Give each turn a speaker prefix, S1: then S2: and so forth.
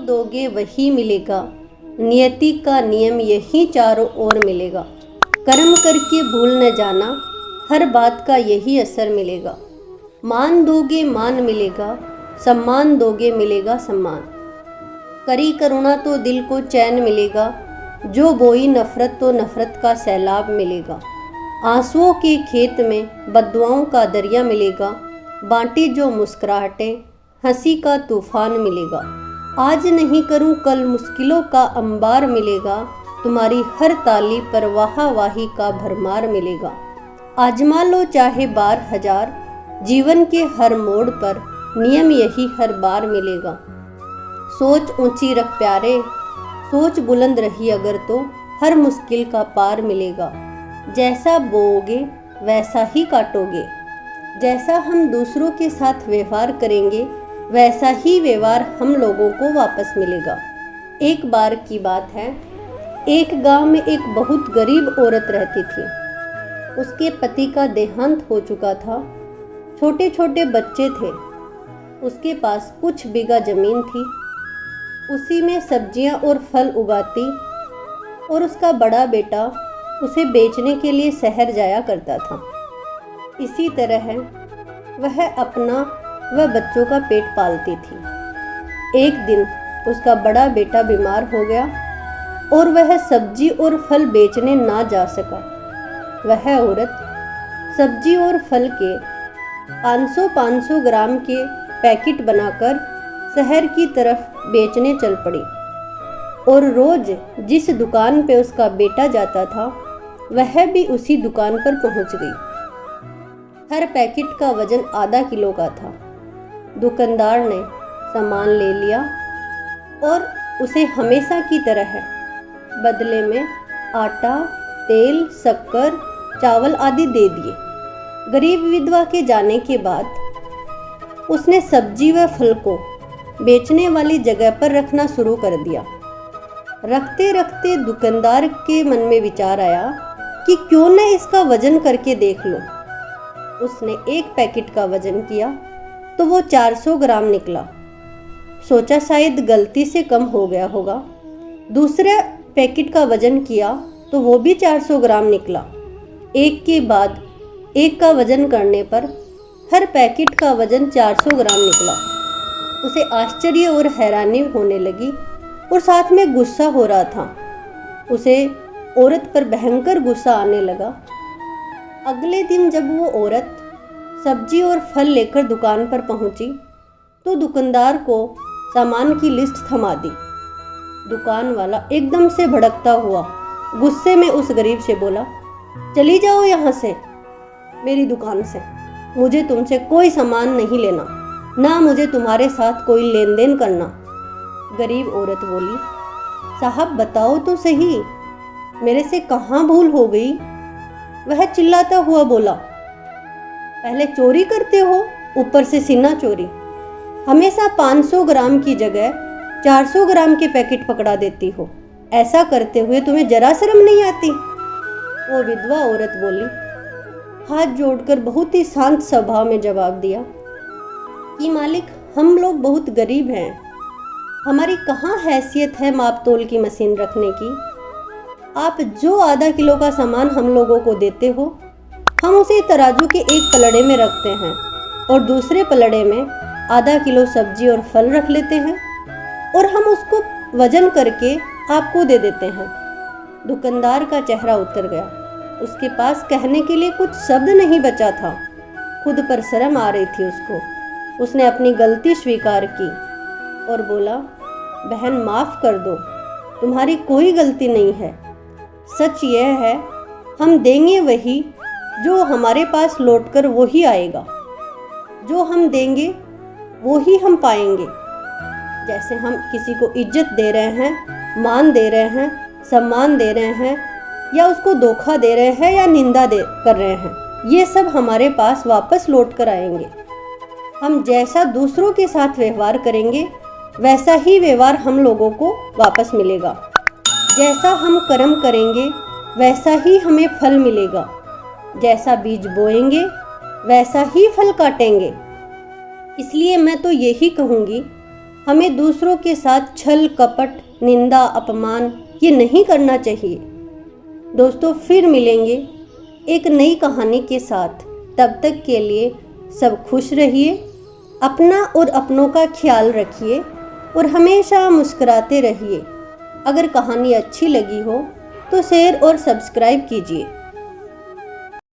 S1: दोगे वही मिलेगा, नियति का नियम यही चारों ओर मिलेगा। कर्म करके भूल न जाना, हर बात का यही असर मिलेगा। मान दोगे मान मिलेगा, सम्मान दोगे मिलेगा सम्मान। करी करुणा तो दिल को चैन मिलेगा, जो बोई नफरत तो नफरत का सैलाब मिलेगा। आंसुओं के खेत में बद्दुआओं का दरिया मिलेगा, बांटी जो मुस्कुराहटें हंसी का तूफान मिलेगा। आज नहीं करूं कल मुश्किलों का अंबार मिलेगा, तुम्हारी हर ताली पर वाही का भरमार मिलेगा। आजमा लो चाहे बार हजार, जीवन के हर मोड़ पर नियम यही हर बार मिलेगा। सोच ऊंची रख प्यारे, सोच बुलंद रही अगर तो हर मुश्किल का पार मिलेगा। जैसा बोओगे वैसा ही काटोगे, जैसा हम दूसरों के साथ व्यवहार करेंगे वैसा ही व्यवहार हम लोगों को वापस मिलेगा। एक बार की बात है, एक गांव में एक बहुत गरीब औरत रहती थी। उसके पति का देहांत हो चुका था, छोटे छोटे बच्चे थे। उसके पास कुछ बीघा जमीन थी, उसी में सब्जियां और फल उगाती और उसका बड़ा बेटा उसे बेचने के लिए शहर जाया करता था। इसी तरह वह अपना व बच्चों का पेट पालती थी। एक दिन उसका बड़ा बेटा बीमार हो गया और वह सब्जी और फल बेचने ना जा सका। वह औरत सब्जी और फल के 500-500 ग्राम के पैकेट बनाकर शहर की तरफ बेचने चल पड़ी और रोज जिस दुकान पे उसका बेटा जाता था वह भी उसी दुकान पर पहुंच गई। हर पैकेट का वजन आधा किलो का था। दुकानदार ने सामान ले लिया और उसे हमेशा की तरह बदले में आटा, तेल, शक्कर, चावल आदि दे दिए। गरीब विधवा के जाने के बाद उसने सब्जी व फल को बेचने वाली जगह पर रखना शुरू कर दिया। रखते रखते दुकानदार के मन में विचार आया कि क्यों न इसका वजन करके देख लो। उसने एक पैकेट का वजन किया तो वो 400 ग्राम निकला। सोचा शायद गलती से कम हो गया होगा। दूसरे पैकेट का वजन किया तो वो भी 400 ग्राम निकला। एक के बाद एक का वजन करने पर हर पैकेट का वजन 400 ग्राम निकला। उसे आश्चर्य और हैरानी होने लगी और साथ में गुस्सा हो रहा था। उसे औरत पर भयंकर गुस्सा आने लगा। अगले दिन जब वो औरत सब्जी और फल लेकर दुकान पर पहुंची तो दुकानदार को सामान की लिस्ट थमा दी। दुकान वाला एकदम से भड़कता हुआ गुस्से में उस गरीब से बोला, चली जाओ यहाँ से, मेरी दुकान से। मुझे तुमसे कोई सामान नहीं लेना, ना मुझे तुम्हारे साथ कोई लेन देन करना। गरीब औरत बोली, साहब बताओ तो सही, मेरे से कहाँ भूल हो गई। वह चिल्लाता हुआ बोला, पहले चोरी करते हो, ऊपर से सीना चोरी। हमेशा 500 ग्राम की जगह 400 ग्राम के पैकेट पकड़ा देती हो। ऐसा करते हुए तुम्हें जरा शर्म नहीं आती। वो विधवा औरत बोली, हाथ जोड़कर बहुत ही शांत स्वभाव में जवाब दिया कि मालिक, हम लोग बहुत गरीब हैं, हमारी कहाँ हैसियत है माप तोल की मशीन रखने की। आप जो आधा किलो का सामान हम लोगों को देते हो, हम उसे तराजू के एक पलड़े में रखते हैं और दूसरे पलड़े में आधा किलो सब्जी और फल रख लेते हैं और हम उसको वजन करके आपको दे देते हैं। दुकानदार का चेहरा उतर गया। उसके पास कहने के लिए कुछ शब्द नहीं बचा था। खुद पर शर्म आ रही थी उसको। उसने अपनी गलती स्वीकार की और बोला, बहन माफ़ कर दो, तुम्हारी कोई गलती नहीं है। सच यह है, हम देंगे वही जो हमारे पास लौटकर वो ही आएगा। जो हम देंगे वो ही हम पाएंगे। जैसे हम किसी को इज्जत दे रहे हैं, मान दे रहे हैं, सम्मान दे रहे हैं, या उसको धोखा दे रहे हैं या निंदा कर रहे हैं, ये सब हमारे पास वापस लौट कर आएंगे। हम जैसा दूसरों के साथ व्यवहार करेंगे वैसा ही व्यवहार हम लोगों को वापस मिलेगा। जैसा हम कर्म करेंगे वैसा ही हमें फल मिलेगा। जैसा बीज बोएंगे वैसा ही फल काटेंगे। इसलिए मैं तो यही कहूँगी, हमें दूसरों के साथ छल कपट, निंदा, अपमान ये नहीं करना चाहिए। दोस्तों फिर मिलेंगे एक नई कहानी के साथ। तब तक के लिए सब खुश रहिए, अपना और अपनों का ख्याल रखिए और हमेशा मुस्कुराते रहिए। अगर कहानी अच्छी लगी हो तो शेयर और सब्सक्राइब कीजिए।